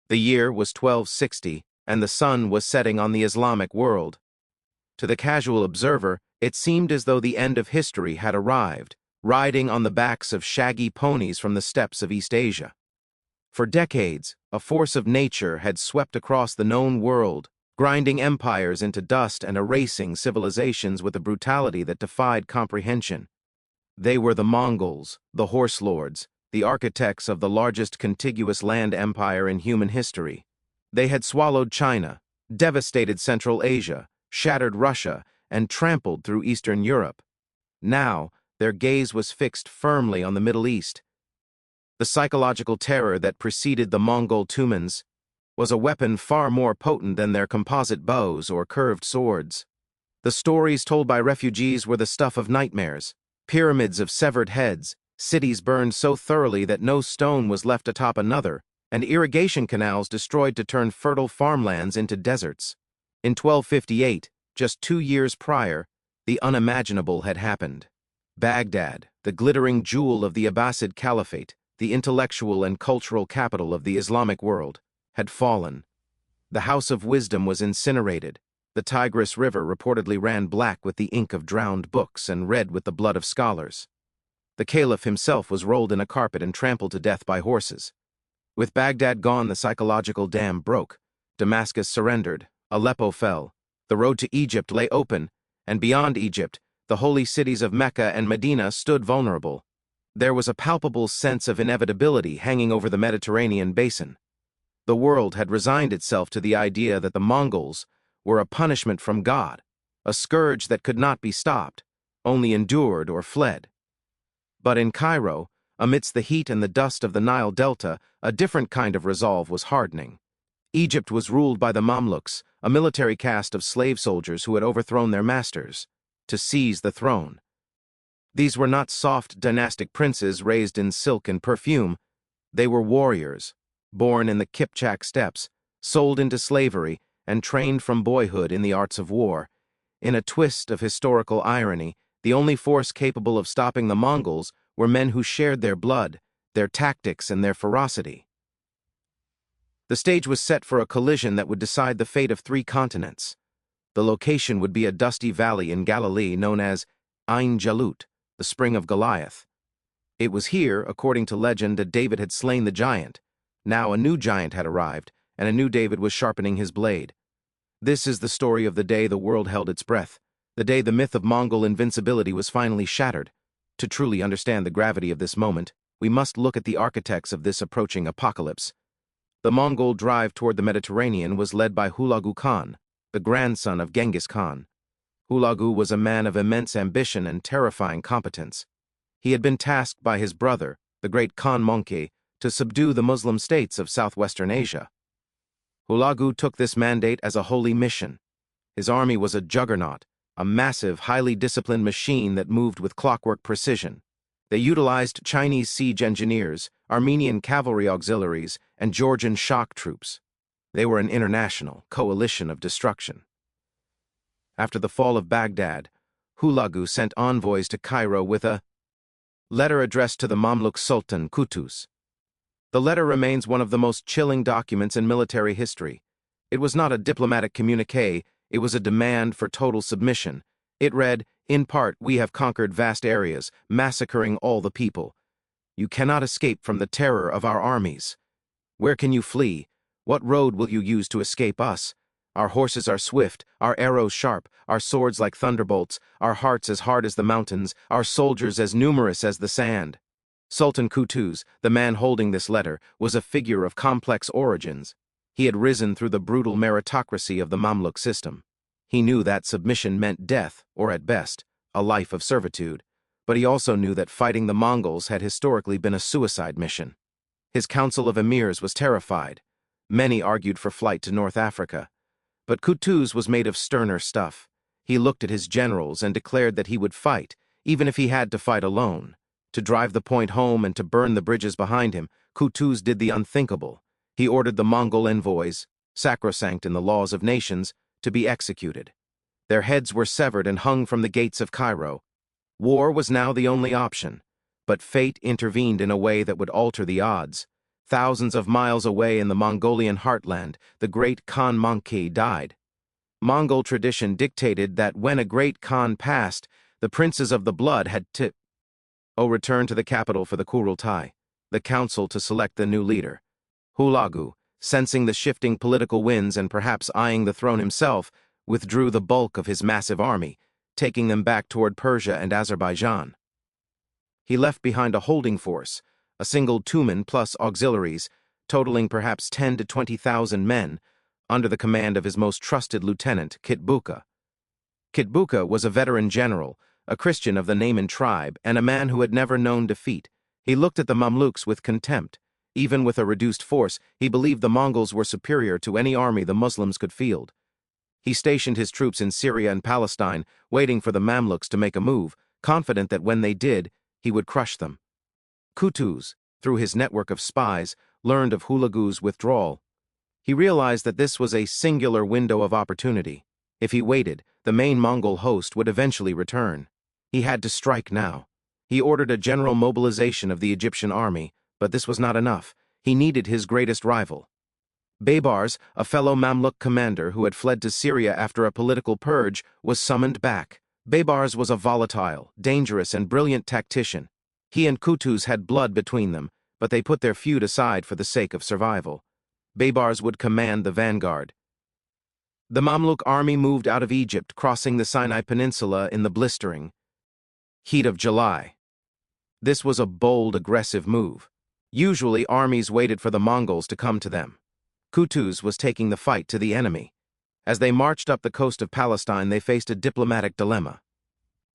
The year was 1260, and the sun was setting on the Islamic world. To the casual observer, it seemed as though the end of history had arrived, riding on the backs of shaggy ponies from the steppes of East Asia. For decades, a force of nature had swept across the known world, grinding empires into dust and erasing civilizations with a brutality that defied comprehension. They were the Mongols, the horse lords, the architects of the largest contiguous land empire in human history. They had swallowed China, devastated Central Asia, shattered Russia, and trampled through Eastern Europe. Now, their gaze was fixed firmly on the Middle East. The psychological terror that preceded the Mongol Tumans was a weapon far more potent than their composite bows or curved swords. The stories told by refugees were the stuff of nightmares: pyramids of severed heads, cities burned so thoroughly that no stone was left atop another, and irrigation canals destroyed to turn fertile farmlands into deserts. In 1258, just 2 years prior, the unimaginable had happened. Baghdad, the glittering jewel of the Abbasid Caliphate, the intellectual and cultural capital of the Islamic world, had fallen. The House of Wisdom was incinerated. The Tigris River reportedly ran black with the ink of drowned books and red with the blood of scholars. The Caliph himself was rolled in a carpet and trampled to death by horses. With Baghdad gone, the psychological dam broke. Damascus surrendered. Aleppo fell. The road to Egypt lay open, and beyond Egypt, the holy cities of Mecca and Medina stood vulnerable. There was a palpable sense of inevitability hanging over the Mediterranean basin. The world had resigned itself to the idea that the Mongols were a punishment from God, a scourge that could not be stopped, only endured or fled. But in Cairo, amidst the heat and the dust of the Nile Delta, a different kind of resolve was hardening. Egypt was ruled by the mamluks, a military caste of slave soldiers who had overthrown their masters, to seize the throne. These were not soft dynastic princes raised in silk and perfume. They were warriors, born in the Kipchak steppes, sold into slavery, and trained from boyhood in the arts of war. In a twist of historical irony, the only force capable of stopping the Mongols were men who shared their blood, their tactics, and their ferocity. The stage was set for a collision that would decide the fate of 3 continents. The location would be a dusty valley in Galilee known as Ain Jalut, the spring of Goliath. It was here, according to legend, that David had slain the giant. Now a new giant had arrived, and a new David was sharpening his blade. This is the story of the day the world held its breath, the day the myth of Mongol invincibility was finally shattered. To truly understand the gravity of this moment, we must look at the architects of this approaching apocalypse. The Mongol drive toward the Mediterranean was led by Hulagu Khan, the grandson of Genghis Khan. Hulagu was a man of immense ambition and terrifying competence. He had been tasked by his brother, the great Khan Monke, to subdue the Muslim states of southwestern Asia. Hulagu took this mandate as a holy mission. His army was a juggernaut, a massive, highly disciplined machine that moved with clockwork precision. They utilized Chinese siege engineers, Armenian cavalry auxiliaries, and Georgian shock troops. They were an international coalition of destruction. After the fall of Baghdad, Hulagu sent envoys to Cairo with a letter addressed to the Mamluk Sultan Qutuz. The letter remains one of the most chilling documents in military history. It was not a diplomatic communique, it was a demand for total submission. It read, in part, "We have conquered vast areas, massacring all the people. You cannot escape from the terror of our armies. Where can you flee? What road will you use to escape us? Our horses are swift, our arrows sharp, our swords like thunderbolts, our hearts as hard as the mountains, our soldiers as numerous as the sand." Sultan Qutuz, the man holding this letter, was a figure of complex origins. He had risen through the brutal meritocracy of the Mamluk system. He knew that submission meant death, or at best, a life of servitude. But he also knew that fighting the Mongols had historically been a suicide mission. His council of emirs was terrified. Many argued for flight to North Africa. But Qutuz was made of sterner stuff. He looked at his generals and declared that he would fight, even if he had to fight alone. To drive the point home and to burn the bridges behind him, Qutuz did the unthinkable. He ordered the Mongol envoys, sacrosanct in the laws of nations, to be executed. Their heads were severed and hung from the gates of Cairo. War was now the only option, but fate intervened in a way that would alter the odds. Thousands of miles away in the Mongolian heartland, the great Khan Monkey died. Mongol tradition dictated that when a great Khan passed, the princes of the blood had to return to the capital for the Kurultai, the council to select the new leader. Hulagu, sensing the shifting political winds and perhaps eyeing the throne himself, withdrew the bulk of his massive army, taking them back toward Persia and Azerbaijan. He left behind a holding force, a single Tumen plus auxiliaries, totaling perhaps 10 to 20,000 men, under the command of his most trusted lieutenant, Kitbuka. Kitbuka was a veteran general, a Christian of the Nayman tribe, and a man who had never known defeat. He looked at the Mamluks with contempt. Even with a reduced force, he believed the Mongols were superior to any army the Muslims could field. He stationed his troops in Syria and Palestine, waiting for the Mamluks to make a move, confident that when they did, he would crush them. Kutuz, through his network of spies, learned of Hulagu's withdrawal. He realized that this was a singular window of opportunity. If he waited, the main Mongol host would eventually return. He had to strike now. He ordered a general mobilization of the Egyptian army, but this was not enough. He needed his greatest rival. Baybars, a fellow Mamluk commander who had fled to Syria after a political purge, was summoned back. Baybars was a volatile, dangerous, and brilliant tactician. He and Kutuz had blood between them, but they put their feud aside for the sake of survival. Baybars would command the vanguard. The Mamluk army moved out of Egypt, crossing the Sinai Peninsula in the blistering heat of July. This was a bold, aggressive move. Usually, armies waited for the Mongols to come to them. Kutuz was taking the fight to the enemy. As they marched up the coast of Palestine, they faced a diplomatic dilemma.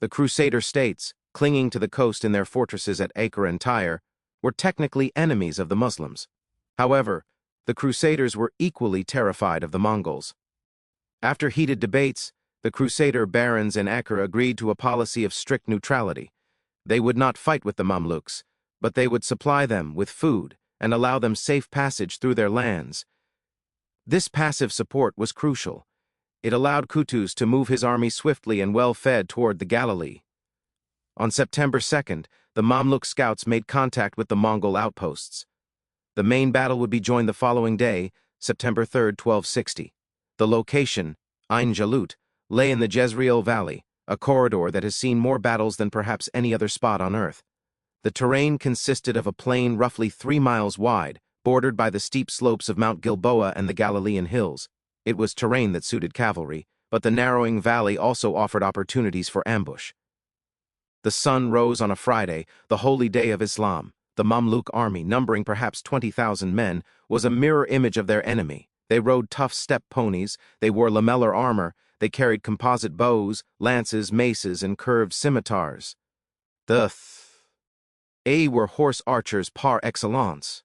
The Crusader states, clinging to the coast in their fortresses at Acre and Tyre, were technically enemies of the Muslims. However, the Crusaders were equally terrified of the Mongols. After heated debates, the Crusader barons in Acre agreed to a policy of strict neutrality. They would not fight with the Mamluks, but they would supply them with food and allow them safe passage through their lands. This passive support was crucial. It allowed Kutuz to move his army swiftly and well-fed toward the Galilee. On September 2nd, the Mamluk scouts made contact with the Mongol outposts. The main battle would be joined the following day, September 3, 1260. The location, Ain Jalut, lay in the Jezreel Valley, a corridor that has seen more battles than perhaps any other spot on Earth. The terrain consisted of a plain roughly 3 miles wide, bordered by the steep slopes of Mount Gilboa and the Galilean hills. It was terrain that suited cavalry, but the narrowing valley also offered opportunities for ambush. The sun rose on a Friday, the holy day of Islam. The Mamluk army, numbering perhaps 20,000 men, was a mirror image of their enemy. They rode tough steppe ponies, they wore lamellar armor, they carried composite bows, lances, maces, and curved scimitars. The were horse archers par excellence.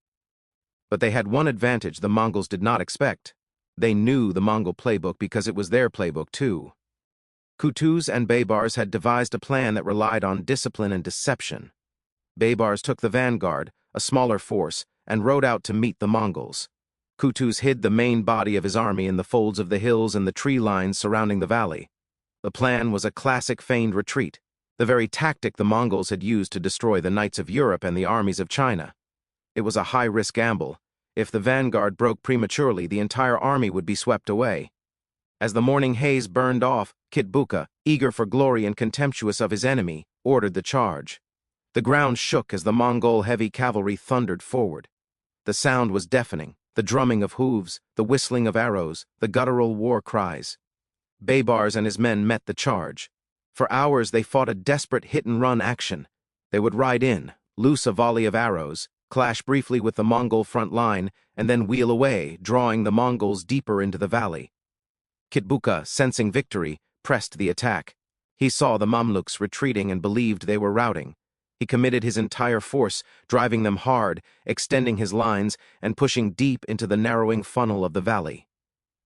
But they had one advantage the Mongols did not expect. They knew the Mongol playbook because it was their playbook too. Kutuz and Baybars had devised a plan that relied on discipline and deception. Baybars took the vanguard, a smaller force, and rode out to meet the Mongols. Kutuz hid the main body of his army in the folds of the hills and the tree lines surrounding the valley. The plan was a classic feigned retreat, the very tactic the Mongols had used to destroy the knights of Europe and the armies of China. It was a high-risk gamble. If the vanguard broke prematurely, the entire army would be swept away. As the morning haze burned off, Kitbuka, eager for glory and contemptuous of his enemy, ordered the charge. The ground shook as the Mongol heavy cavalry thundered forward. The sound was deafening, the drumming of hooves, the whistling of arrows, the guttural war cries. Baybars and his men met the charge. For hours they fought a desperate hit-and-run action. They would ride in, loose a volley of arrows, clash briefly with the Mongol front line, and then wheel away, drawing the Mongols deeper into the valley. Kitbuka, sensing victory, pressed the attack. He saw the Mamluks retreating and believed they were routing. He committed his entire force, driving them hard, extending his lines, and pushing deep into the narrowing funnel of the valley.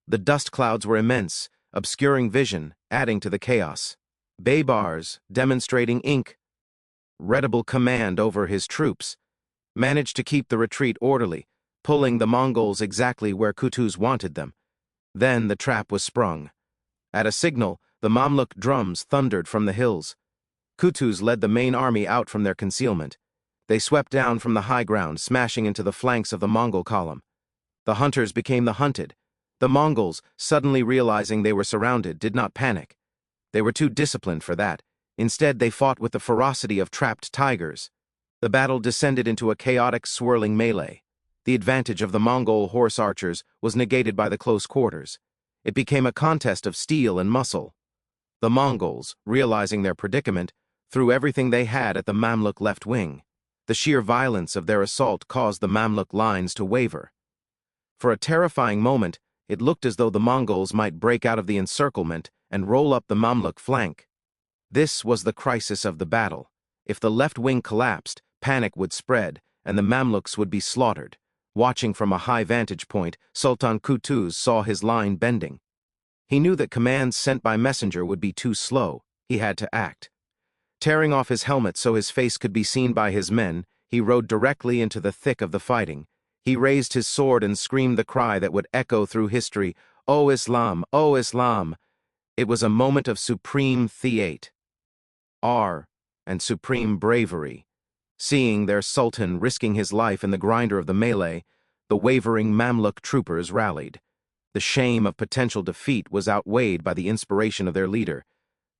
The dust clouds were immense, obscuring vision, adding to the chaos. Baybars, demonstrating incredible command over his troops, managed to keep the retreat orderly, pulling the Mongols exactly where Kutuz wanted them. Then the trap was sprung. At a signal, the Mamluk drums thundered from the hills. Kutuz led the main army out from their concealment. They swept down from the high ground, smashing into the flanks of the Mongol column. The hunters became the hunted. The Mongols, suddenly realizing they were surrounded, did not panic. They were too disciplined for that. Instead, they fought with the ferocity of trapped tigers. The battle descended into a chaotic, swirling melee. The advantage of the Mongol horse archers was negated by the close quarters. It became a contest of steel and muscle. The Mongols, realizing their predicament, threw everything they had at the Mamluk left wing. The sheer violence of their assault caused the Mamluk lines to waver. For a terrifying moment, it looked as though the Mongols might break out of the encirclement and roll up the Mamluk flank. This was the crisis of the battle. If the left wing collapsed, panic would spread, and the Mamluks would be slaughtered. Watching from a high vantage point, Sultan Qutuz saw his line bending. He knew that commands sent by messenger would be too slow. He had to act. Tearing off his helmet so his face could be seen by his men, he rode directly into the thick of the fighting. He raised his sword and screamed the cry that would echo through history, "O Islam! O Islam!" It was a moment of supreme theate, and supreme bravery. Seeing their sultan risking his life in the grinder of the melee, the wavering Mamluk troopers rallied. The shame of potential defeat was outweighed by the inspiration of their leader.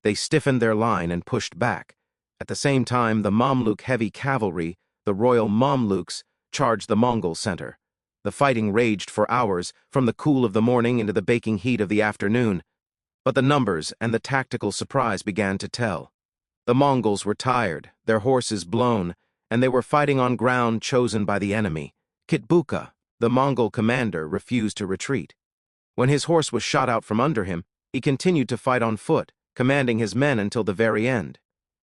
They stiffened their line and pushed back. At the same time, the Mamluk heavy cavalry, the royal mamluks, charged the Mongol center. The fighting raged for hours, from the cool of the morning into the baking heat of the afternoon. But the numbers and the tactical surprise began to tell. The Mongols were tired, their horses blown, and they were fighting on ground chosen by the enemy. Kitbuka, the Mongol commander, refused to retreat. When his horse was shot out from under him, he continued to fight on foot, commanding his men until the very end.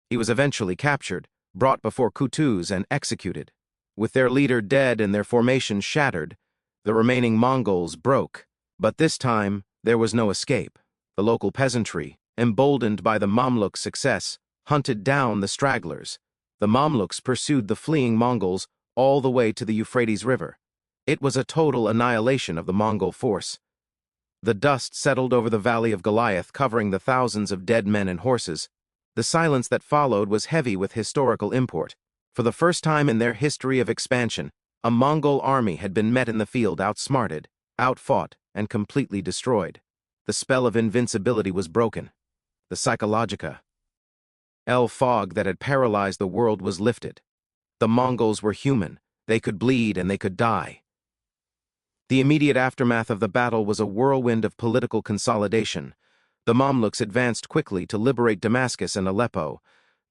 He was eventually captured, brought before Qutuz, and executed. With their leader dead and their formation shattered, the remaining Mongols broke. But this time, there was no escape. The local peasantry, emboldened by the Mamluk's success, hunted down the stragglers. The Mamluks pursued the fleeing Mongols all the way to the Euphrates River. It was a total annihilation of the Mongol force. The dust settled over the Valley of Goliath, covering the thousands of dead men and horses. The silence that followed was heavy with historical import. For the first time in their history of expansion, a Mongol army had been met in the field outsmarted, outfought, and completely destroyed. The spell of invincibility was broken. The psychologica fog that had paralyzed the world was lifted. The Mongols were human. They could bleed and they could die. The immediate aftermath of the battle was a whirlwind of political consolidation. The Mamluks advanced quickly to liberate Damascus and Aleppo.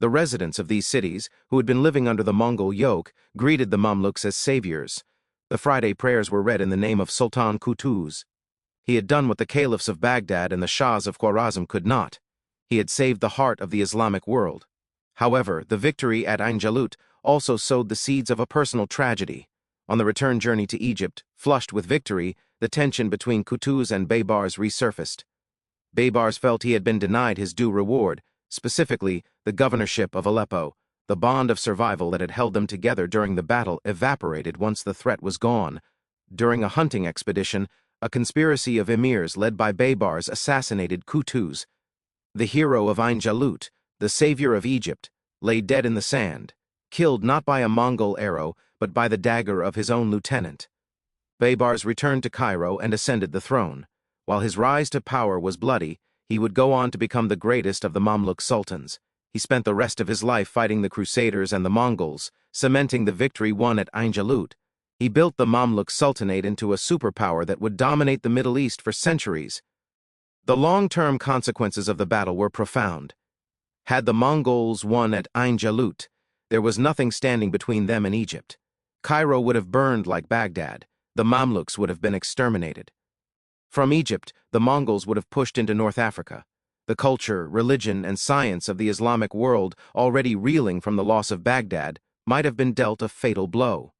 The residents of these cities, who had been living under the Mongol yoke, greeted the Mamluks as saviors. The Friday prayers were read in the name of Sultan Qutuz. He had done what the caliphs of Baghdad and the shahs of Khwarazm could not. He had saved the heart of the Islamic world. However, the victory at Ain Jalut also sowed the seeds of a personal tragedy. On the return journey to Egypt, flushed with victory, the tension between Qutuz and Baybars resurfaced. Baybars felt he had been denied his due reward, specifically the governorship of Aleppo. The bond of survival that had held them together during the battle evaporated once the threat was gone. During a hunting expedition, a conspiracy of emirs led by Baybars assassinated Qutuz. The hero of Ain Jalut, the savior of Egypt, lay dead in the sand, killed not by a Mongol arrow, but by the dagger of his own lieutenant. Baybars returned to Cairo and ascended the throne. While his rise to power was bloody, he would go on to become the greatest of the Mamluk sultans. He spent the rest of his life fighting the Crusaders and the Mongols, cementing the victory won at Ain Jalut. He built the Mamluk Sultanate into a superpower that would dominate the Middle East for centuries. The long-term consequences of the battle were profound. Had the Mongols won at Ain Jalut, there was nothing standing between them and Egypt. Cairo would have burned like Baghdad. The Mamluks would have been exterminated. From Egypt, the Mongols would have pushed into North Africa. The culture, religion, and science of the Islamic world, already reeling from the loss of Baghdad, might have been dealt a fatal blow.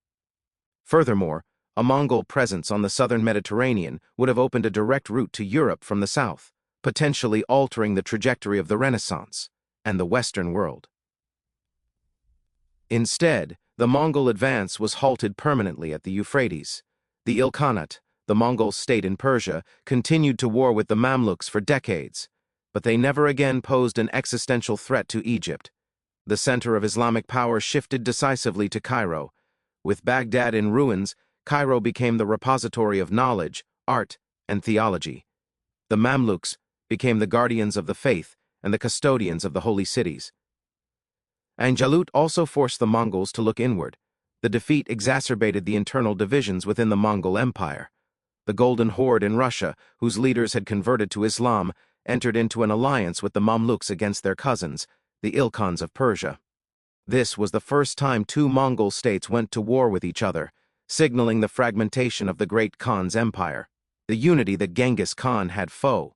Furthermore, a Mongol presence on the southern Mediterranean would have opened a direct route to Europe from the south, potentially altering the trajectory of the Renaissance and the Western world. Instead, the Mongol advance was halted permanently at the Euphrates. The Ilkhanate, the Mongol state in Persia, continued to war with the Mamluks for decades, but they never again posed an existential threat to Egypt. The center of Islamic power shifted decisively to Cairo. With Baghdad in ruins, Cairo became the repository of knowledge, art, and theology. The Mamluks became the guardians of the faith and the custodians of the holy cities. Ain Jalut also forced the Mongols to look inward. The defeat exacerbated the internal divisions within the Mongol Empire. The Golden Horde in Russia, whose leaders had converted to Islam, entered into an alliance with the Mamluks against their cousins, the Ilkhans of Persia. This was the first time two Mongol states went to war with each other, signaling the fragmentation of the great Khan's empire, the unity that Genghis Khan had foe.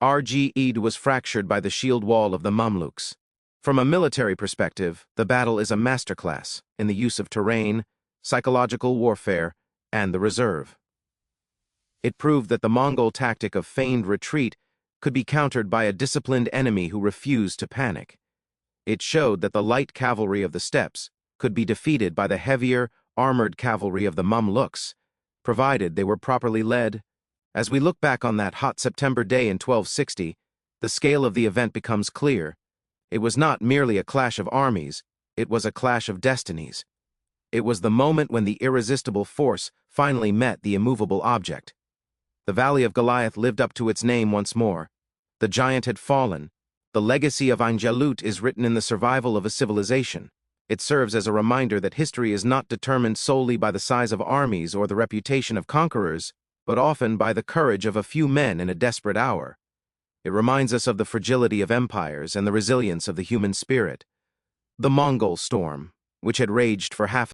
Rged was fractured by the shield wall of the Mamluks. From a military perspective, the battle is a masterclass in the use of terrain, psychological warfare, and the reserve. It proved that the Mongol tactic of feigned retreat could be countered by a disciplined enemy who refused to panic. It showed that the light cavalry of the steppes could be defeated by the heavier, armored cavalry of the Mamluks, provided they were properly led. As we look back on that hot September day in 1260, the scale of the event becomes clear. It was not merely a clash of armies, it was a clash of destinies. It was the moment when the irresistible force finally met the immovable object. The Valley of Goliath lived up to its name once more. The giant had fallen. The legacy of Ain Jalut is written in the survival of a civilization. It serves as a reminder that history is not determined solely by the size of armies or the reputation of conquerors, but often by the courage of a few men in a desperate hour. It reminds us of the fragility of empires and the resilience of the human spirit. The Mongol storm, which had raged for half